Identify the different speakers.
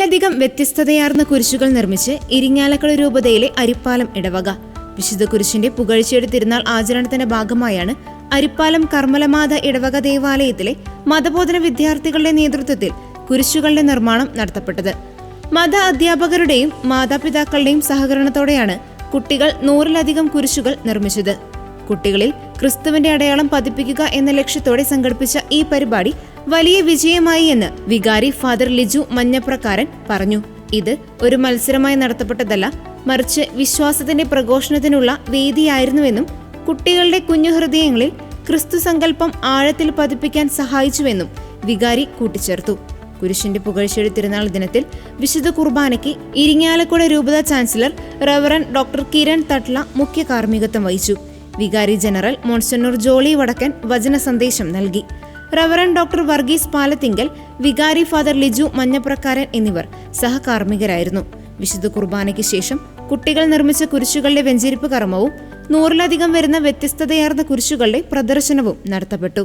Speaker 1: നൂറിലധികം വ്യത്യസ്തതയാർന്ന കുരിശുകൾ നിർമ്മിച്ച് ഇരിങ്ങാലക്കുട രൂപതയിലെ അരിപ്പാലം ഇടവക. വിശുദ്ധ കുരിശിന്റെ പുകഴ്ചയുടെ തിരുനാൾ ആചരണത്തിന്റെ ഭാഗമായാണ് അരിപ്പാലം കർമ്മലമാത ഇടവക ദേവാലയത്തിലെ മതബോധന വിദ്യാർത്ഥികളുടെ നേതൃത്വത്തിൽ കുരിശുകളുടെ നിർമ്മാണം നടത്തപ്പെട്ടത്. മത അധ്യാപകരുടെയും മാതാപിതാക്കളുടെയും സഹകരണത്തോടെയാണ് കുട്ടികൾ 100-ലധികം കുരിശുകൾ നിർമ്മിച്ചത്. കുട്ടികളിൽ ക്രിസ്തുവിന്റെ അടയാളം പതിപ്പിക്കുക എന്ന ലക്ഷ്യത്തോടെ സംഘടിപ്പിച്ച ഈ പരിപാടി വലിയ വിജയമായി എന്ന് വികാരി ഫാദർ ലിജു മഞ്ഞപ്രക്കാരൻ പറഞ്ഞു. ഇത് ഒരു മത്സരമായി നടത്തപ്പെട്ടതല്ല, മറിച്ച് വിശ്വാസത്തിന്റെ പ്രഘോഷണത്തിനുള്ള വേദിയായിരുന്നുവെന്നും കുട്ടികളുടെ കുഞ്ഞു ഹൃദയങ്ങളിൽ ക്രിസ്തു സങ്കല്പം ആഴത്തിൽ പതിപ്പിക്കാൻ സഹായിച്ചുവെന്നും വികാരി കൂട്ടിച്ചേർത്തു. കുരിശിന്റെ പുകഴ്ചയുടെ തിരുനാൾ ദിനത്തിൽ വിശുദ്ധ കുർബാനയ്ക്ക് ഇരിങ്ങാലക്കുട രൂപത ചാൻസലർ റവറൻ ഡോക്ടർ കിരൺ തട്ല മുഖ്യ കാർമ്മികത്വം വഹിച്ചു. വികാരി ജനറൽ മോൺസിഞ്ഞോർ ജോളി വടക്കൻ വചന സന്ദേശം നൽകി. റവറൻ ഡോക്ടർ വർഗീസ് പാലത്തിങ്കൽ, വികാരി ഫാദർ ലിജു മഞ്ഞപ്രക്കാരൻ എന്നിവർ സഹകാർമ്മികരായിരുന്നു. വിശുദ്ധ കുർബാനയ്ക്ക് ശേഷം കുട്ടികൾ നിർമ്മിച്ച കുരിശുകളുടെ വെഞ്ചരിപ്പ് കർമ്മവും 100-ലധികം വരുന്ന വ്യത്യസ്തതയാർന്ന കുരിശുകളുടെ പ്രദർശനവും നടത്തപ്പെട്ടു.